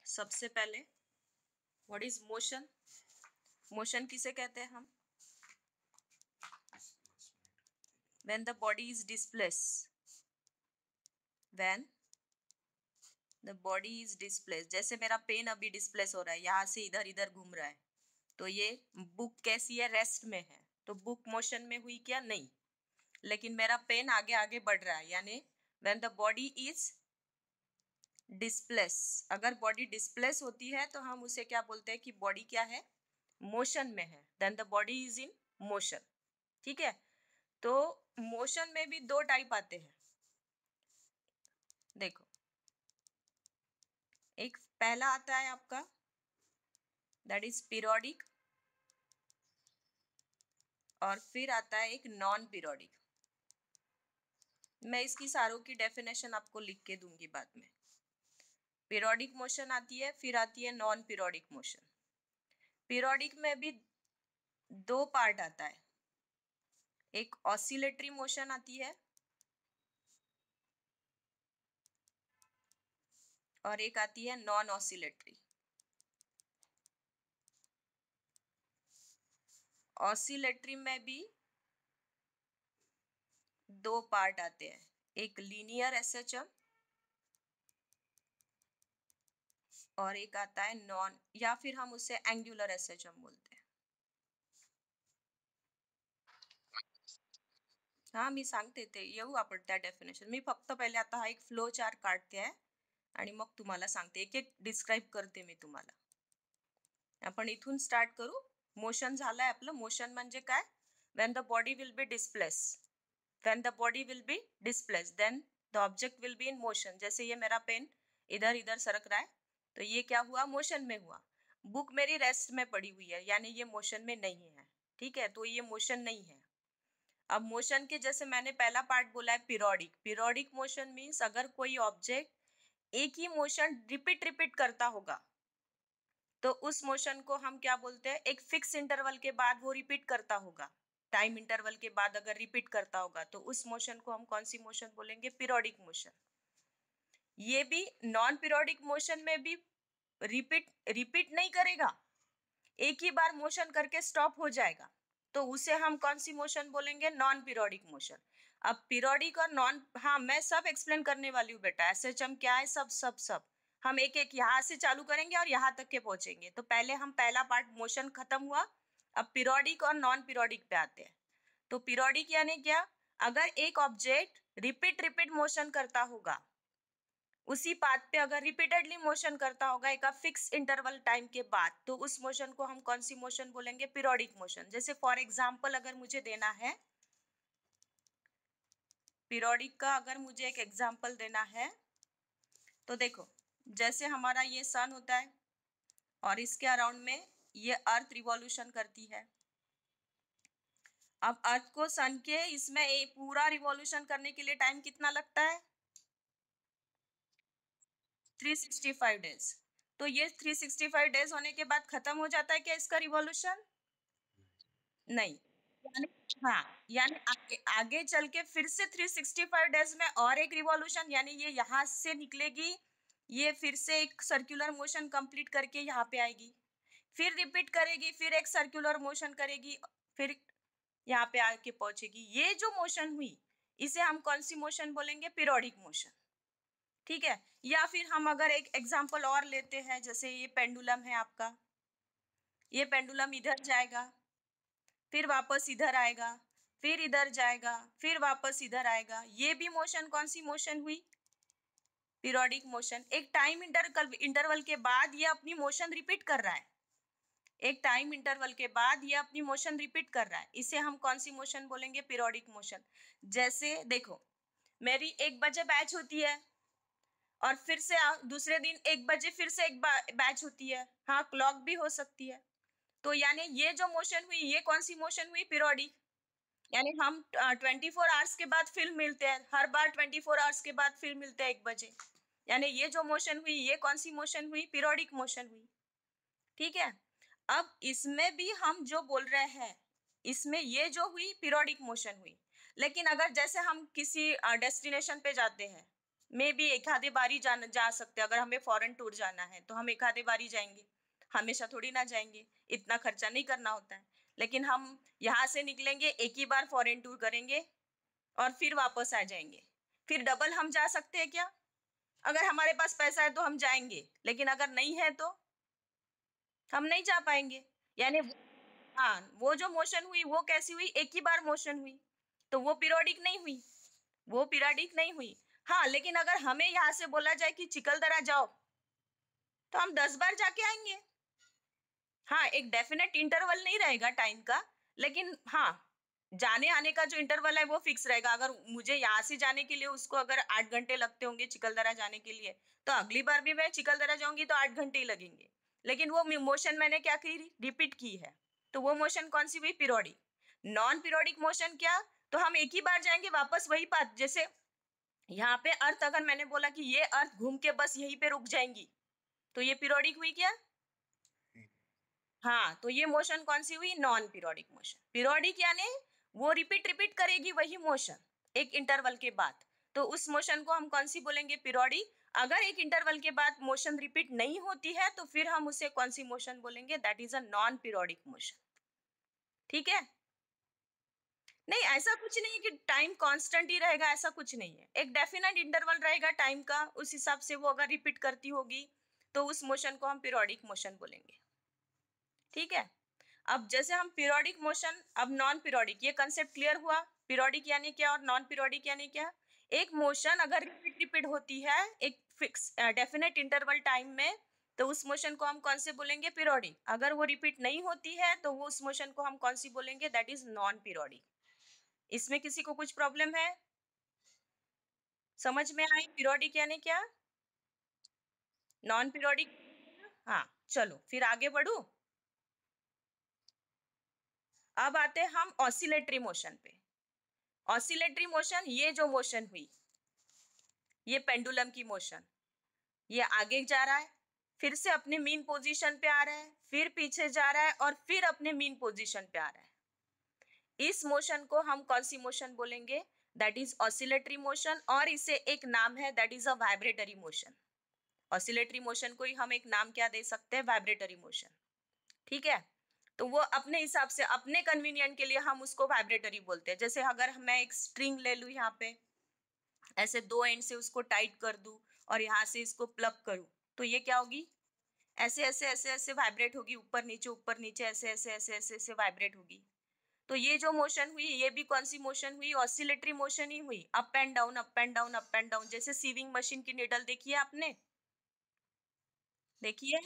सबसे पहले what is motion? Motion किसे कहते हैं हम? When the body is displace, when the body is displace, जैसे मेरा पेन अभी डिस्प्लेस हो रहा है, यहाँ से इधर इधर घूम रहा है, तो ये बुक कैसी है? रेस्ट में है, तो बुक मोशन में हुई क्या? नहीं। लेकिन मेरा पेन आगे आगे बढ़ रहा है, यानी when the body is displace, अगर बॉडी डिस्प्लेस होती है तो हम उसे क्या बोलते हैं कि बॉडी क्या है? मोशन में है, then the body is in motion. ठीक है, तो मोशन में भी दो टाइप आते हैं। देखो, एक पहला आता है आपका दैट इज पीरियोडिक, और फिर आता है एक नॉन पीरियोडिक। मैं इसकी सारों की डेफिनेशन आपको लिख के दूंगी बाद में। पीरियोडिक मोशन आती है, फिर आती है नॉन पीरियोडिक मोशन। पीरियोडिक में भी दो पार्ट आता है, एक ऑसिलेटरी मोशन आती है और एक आती है नॉन ऑसिलेटरी। ऑसिलेटरी में भी दो पार्ट आते हैं, एक लीनियर एसएचएम और एक आता है नॉन, या फिर हम उसे एंगुलर एसएचएम बोलते हैं। हा, मी सांगते ते येऊ आपण त्या डेफिनेशन। मी फक्त पहिले आता हा एक फ्लो चार्ट काढते आहे आणि मग तुम्हाला सांगते, एक एक डिस्क्राइब करते मी तुम्हाला। आपण इथून स्टार्ट करू। मोशन झालंय आपलं। मोशन म्हणजे काय? When the body will be displace, when the body will be displace then the object will be in motion. जैसे ये मेरा पेन इधर इधर सरक रहा है, तो ये क्या हुआ? मोशन में हुआ। बुक मेरी रेस्ट में पड़ी हुई है, यानी ये मोशन में नहीं है। ठीक है, तो ये मोशन नहीं है। अब मोशन के जैसे मैंने पहला पार्ट बोला है पीरियोडिक। पीरियोडिक मोशन मीन्स अगर कोई ऑब्जेक्ट एक ही मोशन रिपीट रिपीट करता होगा तो उस मोशन को हम क्या बोलते हैं? एक फिक्स इंटरवल के बाद वो रिपीट करता होगा, टाइम इंटरवल के बाद अगर रिपीट करता होगा तो उस मोशन को हम कौन सी मोशन बोलेंगे? Periodic motion. ये भी नॉन पीरियोडिक मोशन में भी रिपीट नहीं करेगा, एक ही बार मोशन करके स्टॉप हो जाएगा, तो उसे हम कौन सी मोशन बोलेंगे? Non periodic motion. अब पीरियोडिक और नॉन, हाँ मैं सब एक्सप्लेन करने वाली हूँ बेटा, एसएचएम क्या है, सब सब सब हम एक एक यहाँ से चालू करेंगे और यहाँ तक के पहुंचेंगे। तो पहले हम पहला पार्ट मोशन खत्म हुआ, अब पीरियोडिक और नॉन पीरियोडिक पे आते हैं। तो पीरियोडिक यानी क्या? अगर एक ऑब्जेक्ट रिपीट रिपीट मोशन करता होगा, उसी पाथ पे अगर रिपीटेडली मोशन करता होगा एक फिक्स इंटरवल टाइम के बाद, तो उस मोशन को हम कौन सी मोशन बोलेंगे? Periodic motion. जैसे फॉर एग्जांपल अगर मुझे देना है पीरियोडिक का, अगर मुझे एक एग्जांपल देना है तो देखो, जैसे हमारा ये सन होता है और इसके अराउंड में ये अर्थ रिवॉल्यूशन करती है। अब अर्थ को सन के इसमें पूरा रिवॉल्यूशन करने के लिए टाइम कितना लगता है? 365 डेज। तो ये 365 डेज होने के बाद खत्म हो जाता है क्या इसका रिवॉल्यूशन? नहीं, यानी हाँ, यानी आगे चल के फिर से 365 डेज में और एक रिवॉल्यूशन, यानी ये यहाँ से निकलेगी, ये फिर से एक सर्कुलर मोशन कंप्लीट करके यहाँ पे आएगी, फिर रिपीट करेगी, फिर एक सर्कुलर मोशन करेगी, फिर यहाँ पे आके पहुंचेगी। ये जो मोशन हुई इसे हम कौन सी मोशन बोलेंगे? Periodic motion. ठीक है, या फिर हम अगर एक एग्जांपल और लेते हैं, जैसे ये पेंडुलम है आपका, ये पेंडुलम इधर जाएगा, फिर वापस इधर आएगा, फिर इधर जाएगा, फिर वापस इधर आएगा। ये भी मोशन कौन सी मोशन हुई? Periodic motion. एक टाइम इंटरवल के बाद ये अपनी मोशन रिपीट कर रहा है, एक टाइम इंटरवल के बाद ये अपनी मोशन रिपीट कर रहा है, इसे हम कौन सी मोशन बोलेंगे? Periodic motion. जैसे देखो, मेरी 1 बजे बैच होती है और फिर से दूसरे दिन 1 बजे फिर से एक बैच होती है, हाँ क्लॉक भी हो सकती है। तो यानी ये जो मोशन हुई ये कौन सी मोशन हुई? पीरियोडिक। यानी हम 24 आवर्स के बाद फिर मिलते हैं, हर बार 24 आवर्स के बाद फिर मिलते हैं 1 बजे, यानी ये जो मोशन हुई ये कौन सी मोशन हुई? पीरियोडिक मोशन हुई। ठीक है, अब इसमें भी हम जो बोल रहे हैं, इसमें ये जो हुई पीरियोडिक मोशन हुई, लेकिन अगर जैसे हम किसी डेस्टिनेशन पे जाते हैं मे भी एक आधे बारी जा सकते हैं। अगर हमें फॉरेन टूर जाना है तो हम एक आधे बारी जाएंगे, हमेशा थोड़ी ना जाएंगे, इतना खर्चा नहीं करना होता है। लेकिन हम यहाँ से निकलेंगे, एक ही बार फॉरेन टूर करेंगे और फिर वापस आ जाएंगे। फिर डबल हम जा सकते हैं क्या? अगर हमारे पास पैसा है तो हम जाएंगे, लेकिन अगर नहीं है तो हम नहीं जा पाएंगे। यानी हाँ, वो जो मोशन हुई वो कैसी हुई? एक ही बार मोशन हुई, तो वो पीरियोडिक नहीं हुई, वो पीरियोडिक नहीं हुई। हाँ, लेकिन अगर हमें यहाँ से बोला जाए कि चिकलदरा जाओ, तो हम 10 बार जाके आएँगे। हाँ, एक डेफिनेट इंटरवल नहीं रहेगा टाइम का, लेकिन हाँ, जाने-आने का जो इंटरवल है वो फिक्स रहेगा। अगर मुझे यहाँ से जाने के लिए उसको अगर 8 घंटे लगते होंगे चिकलदरा जाने के लिए, तो अगली बार भी मैं चिकलदरा जाऊँगी तो 8 घंटे ही लगेंगे। लेकिन वो मोशन मैंने क्या की? रिपीट की है। तो वो मोशन कौन-सी हुई? पीरियोडिक। नॉन पीरियोडिक मोशन क्या? तो हम एक ही बार जाएँगे वापस वही पाथ। जैसे यहाँ पे अर्थ अगर मैंने बोला कि ये अर्थ घूम के बस यहीं पे रुक जाएँगी, तो ये पीरियोडिक हुई क्या? हाँ, तो ये मोशन कौन-सी हुई? Non periodic motion. पीरियोडिक यानी वो रिपीट करेगी वही मोशन, एक इंटरवल के बाद। तो उस मोशन को हम कौन-सी बोलेंगे? पीरियोडिक। अगर एक इंटरवल के बाद मोशन रिपीट नहीं होती है, तो फिर हम उसे कौन-सी मोशन बोलेंगे? That is a non periodic motion. ठीक है? नहीं, ऐसा कुछ नहीं है कि टाइम कांस्टेंट ही रहेगा, ऐसा कुछ नहीं है। एक डेफिनेट इंटरवल रहेगा टाइम का, उस हिसाब से वो अगर रिपीट करती होगी, तो उस मोशन को हम पीरियोडिक मोशन बोलेंगे। ठीक है? अब जैसे हम पीरियोडिक मोशन, अब नॉन पीरियोडिक, ये कंसेप्ट क्लियर हुआ? पीरियोडिक यानी क्या और नॉन पीरियोडिक यानी क्या? एक मोशन अगर रिपीट होती है एक फिक्स डेफिनेट इंटरवल टाइम में, तो उस मोशन को हम कौन से बोलेंगे? पीरियोडिक। अगर वो रिपीट नहीं होती है तो वो उस मोशन को हम कौन सी बोलेंगे? That is non periodic. इसमें किसी को कुछ प्रॉब्लम है? समझ में आई पीरियोडिक यानी क्या, नॉन पीरियोडिक? हाँ, चलो फिर आगे बढ़ू। अब आते हैं हम ऑसिलेटरी मोशन पे। ऑसिलेटरी मोशन, ये जो मोशन हुई, ये पेंडुलम की मोशन, ये आगे जा रहा है, फिर से अपने मीन पोजीशन पे आ रहा है, फिर पीछे जा रहा है और फिर अपने मीन पोजीशन पे आ रहा है। इस मोशन को हम कौन सी मोशन बोलेंगे? दैट इज ऑसिलेटरी मोशन, और इसे एक नाम है, that is a vibratory motion. Oscillatory motion को ही हम एक नाम क्या दे सकते हैं? Vibratory motion. ठीक है? तो वो अपने हिसाब से, अपने कन्वीनियंट के लिए हम उसको वाइब्रेटरी बोलते हैं। जैसे अगर मैं एक स्ट्रिंग ले लूं, यहाँ पे ऐसे दो एंड से उसको टाइट कर दूं और यहाँ से इसको प्लग करूं, तो ये क्या होगी? ऐसे ऐसे ऐसे ऐसे वाइब्रेट होगी, ऊपर नीचे ऐसे ऐसे ऐसे ऐसे ऐसे वाइब्रेट होगी। तो ये जो मोशन हुई, ये भी कौन सी मोशन हुई? ऑसिलेटरी मोशन ही हुई। Up and down, up and down, up and down. जैसे सीविंग मशीन की निडल देखी है आपने? देखी है?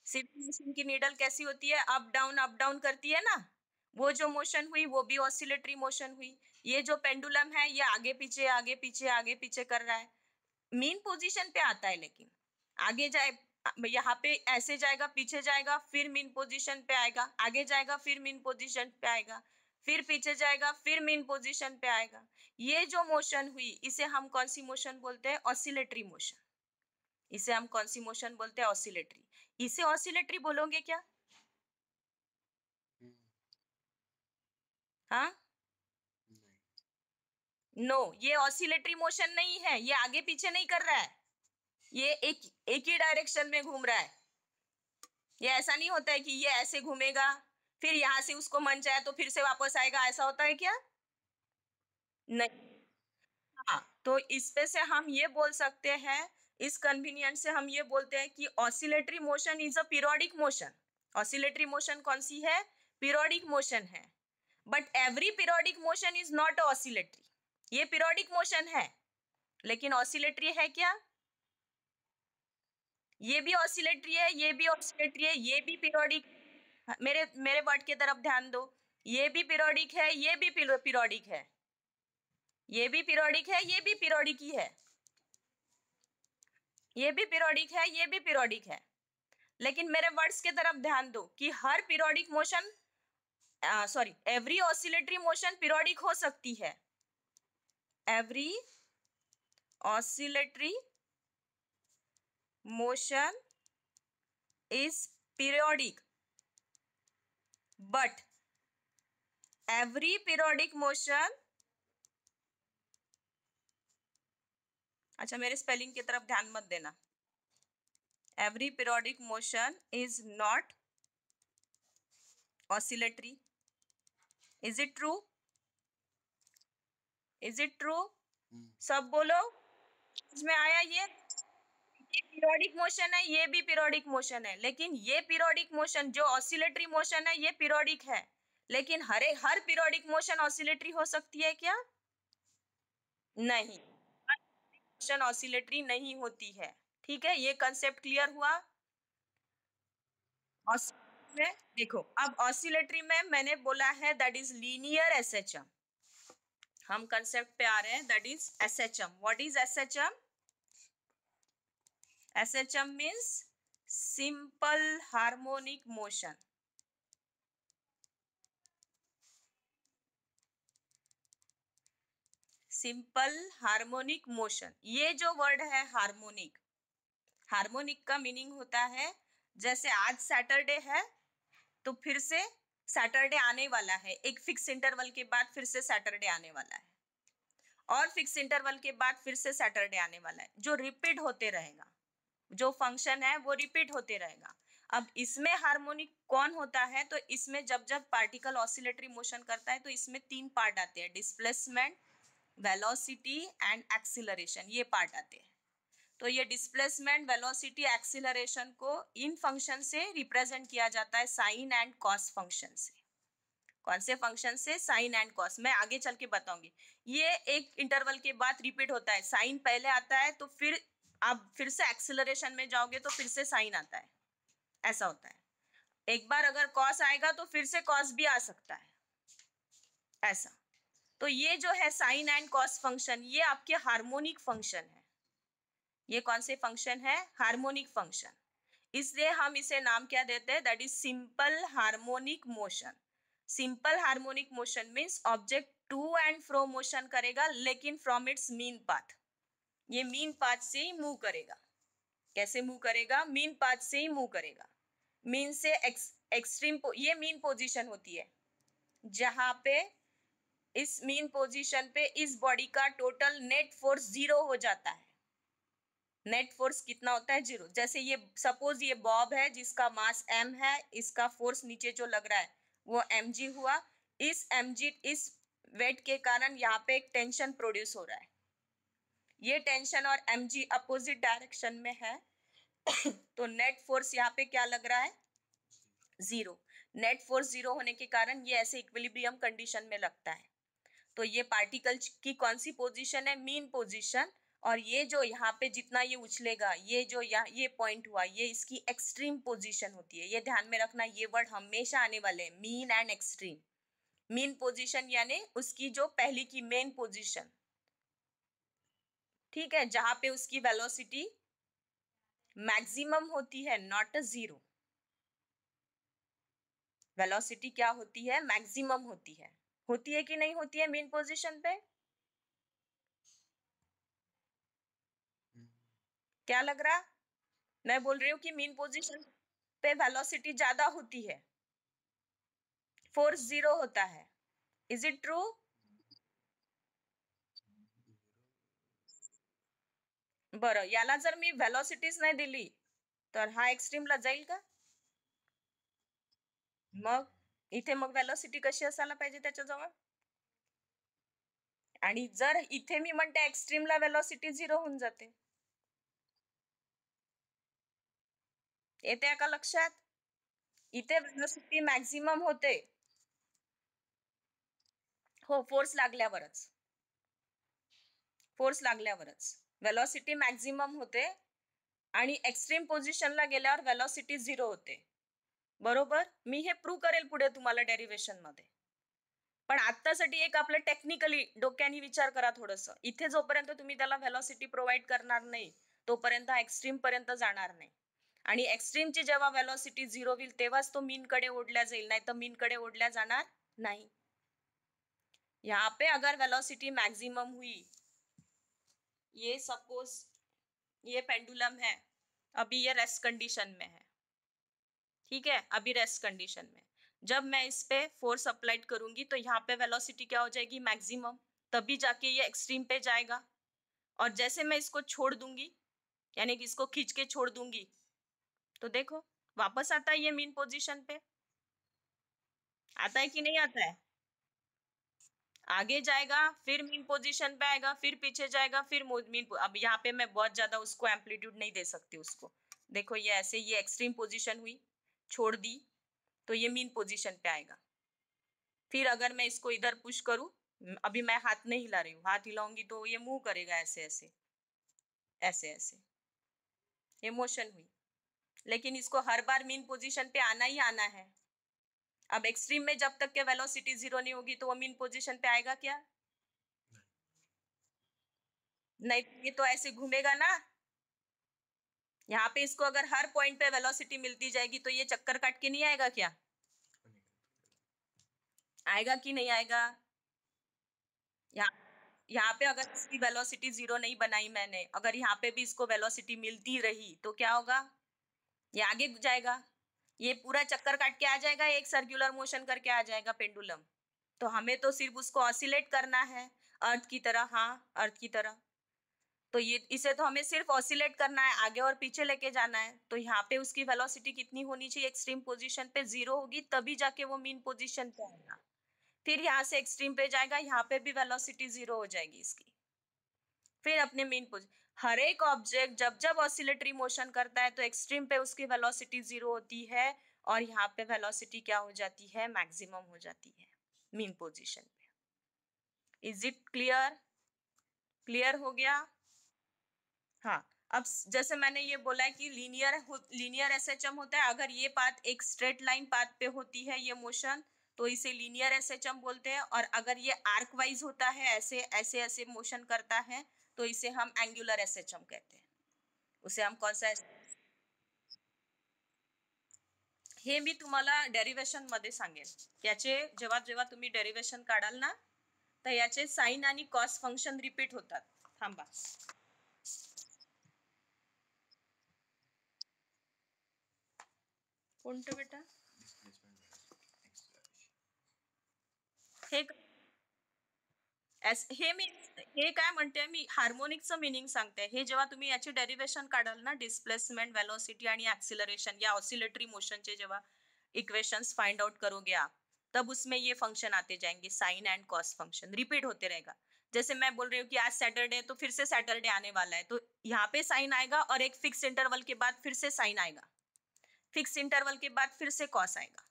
सीविंग मशीन की नीडल कैसी होती है? अप डाउन करती है ना? वो जो मोशन हुई वो भी ऑसिलेटरी मोशन हुई। ये जो पेंडुलम है, ये आगे पीछे आगे पीछे आगे पीछे कर रहा है, मीन पोजीशन पे आता है, लेकिन आगे जाए, यहाँ पे ऐसे जाएगा, पीछे जाएगा, फिर मीन पोजीशन पे आएगा, आगे जाएगा, फिर मीन पोजीशन पे आएगा, फिर पीछे जाएगा, फिर मीन पोजीशन पे आएगा। ये जो मोशन हुई, इसे हम कौन सी मोशन बोलते हैं? Oscillatory motion. इसे हम कौन सी मोशन बोलते हैं? ऑसिलेटरी। इसे ऑसिलेटरी बोलोगे क्या? हाँ, नो, ये ऑसिलेटरी मोशन नहीं है, ये आगे पीछे नहीं कर रहा है, ये एक ही डायरेक्शन में घूम रहा है। ये ऐसा नहीं होता है कि ये ऐसे घूमेगा, फिर यहाँ से उसको मन चाहे तो फिर से वापस आएगा, ऐसा होता है क्या? नहीं। हाँ, तो इस पे से हम ये बोल सकते हैं, इस कन्वीनियंट से हम ये बोलते हैं कि oscillatory motion is a periodic motion. Oscillatory motion कौन सी है? पीरियोडिक मोशन है। But every periodic motion is not oscillatory. ये पीरियोडिक मोशन है, लेकिन ऑसिलेटरी है क्या? ये भी ऑसिलेटरी है, ये भी ऑसिलेटरी है, ये भी पीरियोडिक। मेरे मेरे वर्ड की तरफ ध्यान दो। ये भी पीरियोडिक है, ये भी पीरियोडिक है, ये भी पीरियोडिक है, ये भी पीरियोडिक ही है, ये भी पीरियोडिक है, ये भी पीरियोडिक है। लेकिन मेरे वर्ड्स की तरफ ध्यान दो कि हर periodic motion, sorry, every oscillatory motion periodic हो सकती है। Every oscillatory motion is periodic, but every periodic motion अच्छा, मेरे स्पेलिंग की तरफ ध्यान मत देना. Every periodic motion is not oscillatory. Is it true? Is it true? सब बोलो. इसमें आया ये पीरियोडिक मोशन है, ये भी पीरियोडिक मोशन है, लेकिन ये पीरियोडिक मोशन जो ऑसिलेटरी मोशन है ये पीरियोडिक है, लेकिन हर पीरियोडिक मोशन ऑसिलेटरी हो सकती है क्या? नहीं, मोशन ऑसिलेटरी नहीं होती है. ठीक है, ये कंसेप्ट क्लियर हुआ. में देखो, अब ऑसिलेटरी में मैंने बोला है दैट इज लीनियर एसएचएम. हम कंसेप्ट पे आ रहे हैं, that is SHM. What is SHM? SHM means simple harmonic motion. Simple harmonic motion, ये जो वर्ड है हार्मोनिक, हार्मोनिक का मीनिंग होता है जैसे आज सैटरडे है तो फिर से सैटरडे आने वाला है, एक फिक्स इंटरवल के बाद फिर से सैटरडे आने वाला है, और फिक्स इंटरवल के बाद फिर से सैटरडे आने वाला है, जो रिपीट होते रहेगा. जो फंक्शन है वो रिपीट होते रहेगा. अब इसमें हार्मोनिक कौन होता है? तो इसमें जब जब पार्टिकल ऑसिलेटरी मोशन करता है तो इसमें 3 पार्ट आते हैं, डिस्प्लेसमेंट, वेलोसिटी एंड एक्सीलरेशन. ये पार्ट आते हैं. तो ये डिस्प्लेसमेंट, वेलोसिटी, एक्सीलरेशन को इन फंक्शन से रिप्रेजेंट किया जाता है, साइन एंड कॉस फंक्शन से. कौन से फंक्शन से? Sine and cos. मैं आगे चल के बताऊंगी. ये एक इंटरवल के बाद रिपीट होता है, साइन पहले आता है तो फिर आप फिर से एक्सीलरेशन में जाओगे तो फिर से साइन आता है, ऐसा होता है. एक बार अगर कॉस आएगा तो फिर से कॉस भी आ सकता है, ऐसा. तो ये जो है साइन एंड कॉस फंक्शन, ये आपके हार्मोनिक फंक्शन है. ये कौन से फंक्शन है? Harmonic function. इसलिए हम इसे नाम क्या देते हैं? That is simple harmonic motion. Simple harmonic motion means object to and fro motion करेगा, लेकिन फ्रॉम इट्स मीन पाथ. ये मीन पाथ से ही मूव करेगा. कैसे मूव करेगा? मीन पाथ से ही मूव करेगा. मीन से एक्सट्रीम, ये मीन पोजीशन होती है जहां पे इस मीन पोजीशन पे इस बॉडी का टोटल नेट फोर्स 0 हो जाता है. नेट फोर्स कितना होता है? 0. जैसे ये सपोज ये बॉब है जिसका मास m है, इसका फोर्स नीचे जो लग रहा है वो mg हुआ. इस mg, इस वेट के कारण यहाँ पे एक टेंशन प्रोड्यूस हो रहा है. ये टेंशन और mg अपोजिट डायरेक्शन में है तो नेट फोर्स यहाँ पे क्या लग रहा है? 0. नेट फोर्स 0 होने के कारण ये ऐसे इक्विलिब्रियम कंडीशन में लगता है. तो ये पार्टिकल की कौन सी पोजीशन है? Mean position. और ये जो यहाँ पे जितना ये उछलेगा, ये जो यहाँ ये पॉइंट हुआ, ये इसकी एक्सट्रीम पोजीशन होती है. ये ध्यान में रखना, ये वर्ड हमेशा आने वाले हैं, mean and extreme. Mean position यानी उसकी जो पहली की मेन पोजीशन, ठीक है, जहां पे उसकी वेलोसिटी मैक्सिमम होती है, नॉट अ 0. वेलोसिटी क्या होती है? मैक्सिमम होती है. होती है कि नहीं होती है मेन पोजीशन पे? क्या लग रहा? मैं बोल रही हूँ कि मीन पोजीशन पे वेलोसिटी ज्यादा होती है, फोर्स 0 होता है. Is it true? बरं, याला जर मी वेलोसिटीच नाही दिली तर हा एक्स्ट्रीमला जाईल का? मग इथे मग वेलोसिटी कशी असायला पाहिजे त्याच्याजवळ? आणि जर इथे मी म्हणते एक्स्ट्रीमला वेलोसिटी 0 होऊन जाते. येते का लक्षात? इथे वेलोसिटी मॅक्सिमम होते. हो, फोर्स लागल्यावरच. फोर्स लागल्यावरच वेलोसिटी मॅक्सिमम होते आणि एक्स्ट्रीम पोझिशनला गेल्यावर वेलोसिटी 0 होते. बरोबर? मी हे प्रूव्ह करेल पुढे तुम्हाला डेरिव्हेशन मध्ये. पण आत्तासाठी एक आपलं टेक्निकली डोक्याने विचार करा थोडंसं. इथे जोपर्यंत तुम्ही त्याला वेलोसिटी प्रोव्हाइड करणार नाही तोपर्यंत एक्स्ट्रीम पर्यंत जाणार नाही. आणि एक्स्ट्रीमची जेव्हा वेलोसिटी 0 होईल तेव्हाच तो मीन कडे ओढल्या जाईल, नाही तर मीन कडे ओढल्या जाणार नाही. यहाँ पे अगर वेलोसिटी मैक्सिमम हुई, ये सपोज ये पेंडुलम है, अभी ये रेस्ट कंडीशन में है, ठीक है, अभी रेस्ट कंडीशन में. जब मैं इस पे फोर्स अप्लाइड करूंगी तो यहाँ पे वेलोसिटी क्या हो जाएगी? मैक्सिमम. तभी जाके ये एक्सट्रीम पे जाएगा. और जैसे मैं इसको छोड़ दूंगी, यानी कि इसको खींच के छोड़ दूंगी, तो देखो वापस आता है ये मीन पोजीशन पे। आता है कि नहीं आता है? आगे जाएगा, फिर मीन पोजीशन पे आएगा, फिर पीछे जाएगा, फिर मीन। अब यहाँ पे मैं बहुत ज्यादा उसको एम्पलीट्यूड नहीं दे सकती उसको। देखो ये ऐसे, ये एक्सट्रीम पोजीशन हुई, छोड़ दी, तो ये मीन पोजीशन पे आएगा। फिर अगर मैं इसको इधर पुश करूं, अभी मैं हाथ नहीं हिला रही हूँ, हाथ हिलाऊंगी तो ये मूव करेगा ऐसे ऐसे ऐसे ऐसे, ये मोशन हुई। लेकिन इसको हर बार मीन पोजीशन पे आना ही आना है। अब एक्सट्रीम में जब तक के वेलोसिटी जीरो नहीं होगी तो वो मीन पोजीशन पे आएगा क्या? नहीं, ये तो ऐसे घूमेगा ना। यहाँ पे इसको अगर हर पॉइंट पे वेलोसिटी मिलती जाएगी तो ये चक्कर काट के नहीं आएगा क्या? आएगा कि नहीं आएगा? यहाँ यहाँ पे अगर इसकी वेलोसिटी जीरो नहीं बनाई मैंने, अगर यहाँ पे भी इसको वेलोसिटी मिलती रही तो क्या होगा? ये आगे जाएगा, ये पूरा चक्कर काट के आ जाएगा, एक सर्कुलर मोशन करके आ जाएगा पेंडुलम। तो हमें तो सिर्फ उसको ऑसिलेट करना है, अर्थ की तरह। हाँ, अर्थ की तरह। तो ये इसे तो हमें सिर्फ ऑसिलेट करना है, आगे और पीछे लेके जाना है। तो यहाँ पे उसकी वेलोसिटी कितनी होनी चाहिए? एक्सट्रीम पोजीशन पे जीरो होगी, तभी जाके वो मीन पोजीशन पे आएगा। फिर यहाँ से एक्सट्रीम पे जाएगा, यहाँ पे भी वेलोसिटी जीरो हो जाएगी इसकी। फिर अपने मीन पोजीशन, हर एक ऑब्जेक्ट जब जब ऑसिलेटरी मोशन करता है तो एक्सट्रीम पे उसकी वेलोसिटी जीरो होती है, और यहाँ पे वेलोसिटी क्या हो जाती है? मैक्सिमम हो जाती है मीन पोजीशन पे। Is it clear? क्लियर हो गया? हाँ। अब जैसे मैंने ये बोला है कि लीनियर एसएचएम होता है। अगर ये पाथ एक स्ट्रेट लाइन पाथ पे होती है ये मोशन, तो इसे लीनियर एसएचएम बोलते हैं। और अगर ये आर्क वाइज होता है, ऐसे ऐसे ऐसे मोशन करता है, तो इसे हम एंगुलर एसएचएम कहते हैं। उसे हम कौन सा, हे मी तुम्हाला डेरिवेशन मध्ये सांगेल। याचे जेव्हा जेव्हा तुम्ही डेरिवेशन काढाल ना, तर याचे साइन आणि कॉस फंक्शन रिपीट होतात। थांबा, कोणतं बेटा? हे हे मी हे काय म्हणते, मी हार्मोनिकचं मिनिंग सांगते। हे जेव्हा तुम्ही याची डेरिवेशन काढाल ना, डिस्प्लेसमेंट, वेलोसिटी आणि एक्सिलरेशन या ऑसिलेटरी मोशनचे जेव्हा इक्वेशंस फाइंड आउट करोगे आप, तब उसमें ये फंक्शन आते जाएंगे, sine and cos function repeat होते रहेगा। जैसे मैं बोल रही हूँ कि आज सैटरडे, तो फिर से सैटरडे आने वाला है, तो यहाँ पे साइन आएगा और एक फिक्स इंटरवल के बाद फिर से साइन आएगा, फिक्स इंटरवल के बाद फिर से कॉस आएगा।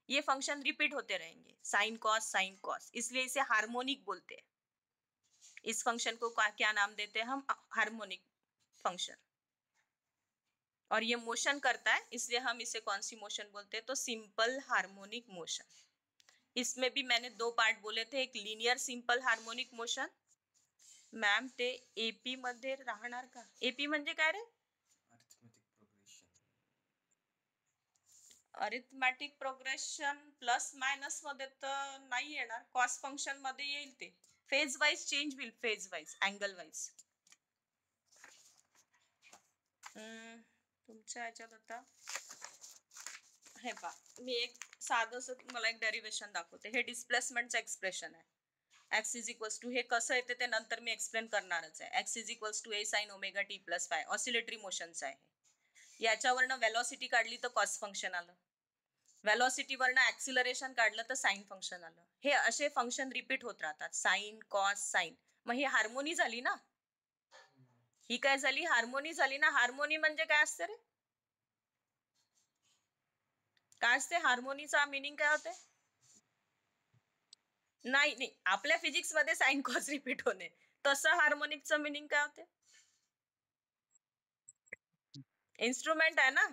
ये फंक्शन रिपीट होते रहेंगे, साइन कॉस, इसलिए इसे हार्मोनिक बोलते हैं। इस फंक्शन को क्या नाम देते हैं हम? Harmonic function. और ये मोशन करता है, इसलिए हम इसे कौन सी मोशन बोलते हैं? तो सिंपल हार्मोनिक मोशन। इसमें भी मैंने दो पार्ट बोले थे, एक linear simple harmonic motion. Ma'am ते एपी मध्ये राहणार का? एपी म्हणजे काय रे? अरिथमॅटिक प्रोग्रेशन प्लस मायनस मध्ये तर नाही येणार, कॉस फंक्शन मध्ये येईल ते। फेज वाइज चेंज होईल, फेज वाइज, अँगल वाइज। तुमच्या ह्याच्यात आता हे पा, मी एक साधंसं तुम्हाला एक डेरिवेशन दाखवते। हे डिस्प्लेसमेंटचं एक्सप्रेशन आहे। एक्स इज इक्वल्स टू, हे कसं येते ते नंतर मी एक्सप्लेन करणारच आहे। X is equals to A sine omega T plus phi, oscillatory मोशनचं आहे। याच्यावरनं वेलॉसिटी काढली तर कॉस फंक्शन आलं, वेलॉसिटीवरनं ऍक्सिलरेशन काढलं तर साइन फंक्शन आलं। हे असे फंक्शन रिपीट होत राहतात, साइन कॉस साइन। मग ही हार्मोनी झाली ना, ही काय झाली? हार्मोनी झाली ना। हार्मोनी म्हणजे काय असते रे? काय असते हार्मोनीचा मिनिंग? काय होते? नाही नाही, आपल्या फिजिक्स मध्ये साइन कॉस रिपीट होणे, तसं हार्मोनिकचं मिनिंग काय होते? इन्स्ट्रुमेंट आहे ना।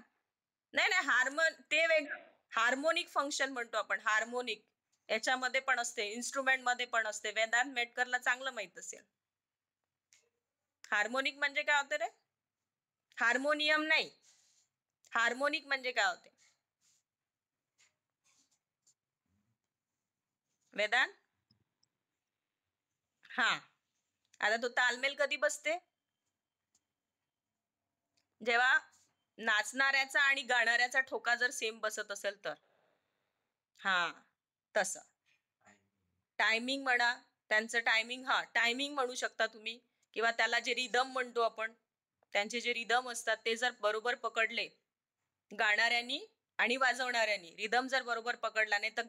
नाही नाही, ते वेगळं, हार्मोनिक फंक्शन म्हणतो आपण, हार्मोनिक। याच्यामध्ये पण असते, इन्स्ट्रुमेंट मध्ये पण असते। वेदांत मेटकरला चांगलं माहित असेल। हार्मोनिक म्हणजे काय होते रे? हार्मोनियम नाही, हार्मोनिक म्हणजे काय होते वेदांत? हा, आता तो तालमेल कधी बसते? जेव्हा नाचणाऱ्याचा आणि गाणाऱ्याचा ठोका जर सेम बसत असेल तर। हा, तसं टायमिंग म्हणा, त्यांचं टायमिंग, हा टायमिंग म्हणू शकता तुम्ही, किंवा त्याला जे रिदम म्हणतो आपण, त्यांचे जे रिदम असतात ते जर बरोबर पकडले गाणाऱ्यांनी आणि वाजवणाऱ्यांनी, रिदम जर बरोबर पकडला नाही तर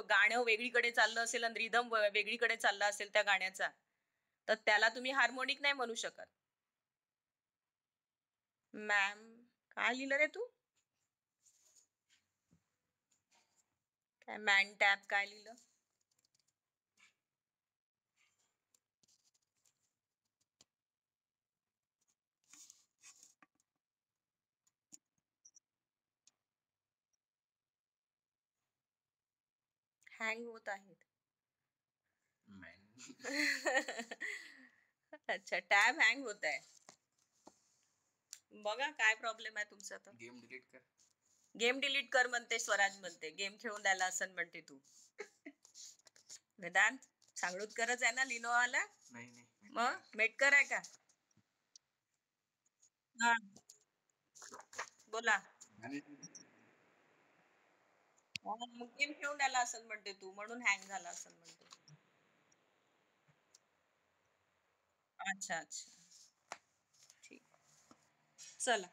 गाणं वेगळीकडे चाललं असेल आणि रिदम वेगळीकडे चालला असेल त्या गाण्याचा, तर त्याला तुम्ही हार्मोनिक नाही म्हणू शकत. मॅम, काय लिहिलं रे तू? काय मॅन टॅप काय लिहिलं? हँग होत आहेत. अच्छा, टॅब हँग होत आहे. बघा काय प्रॉब्लेम आहे तुमचा. तर गेम डिलीट कर म्हणते, स्वराज म्हणते गेम खेळून द्यायला असं म्हणते तू. वेदांत सांगळूतकरच आहे ना लिनोवाला? मग मेटकर आहे का? हा, बोला. मग गेम खेळून द्यायला असं म्हणते तू, म्हणून हँग झाला असं म्हणते. अच्छा अच्छा, ठीक. चला,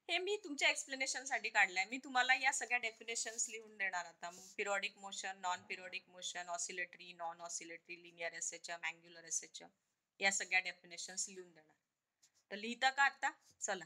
हे मी तुमच्या एक्सप्लेनेशन साठी काढलंय. मी तुम्हाला या सगळ्या डेफिनेशन्स लिहून देणार आता. Periodic motion, non periodic motion, oscillatory, non oscillatory, linear SHM, angular SHM, या सगळ्या डेफिनेशन्स लिहून देणार. तर लिहिता का आता? चला.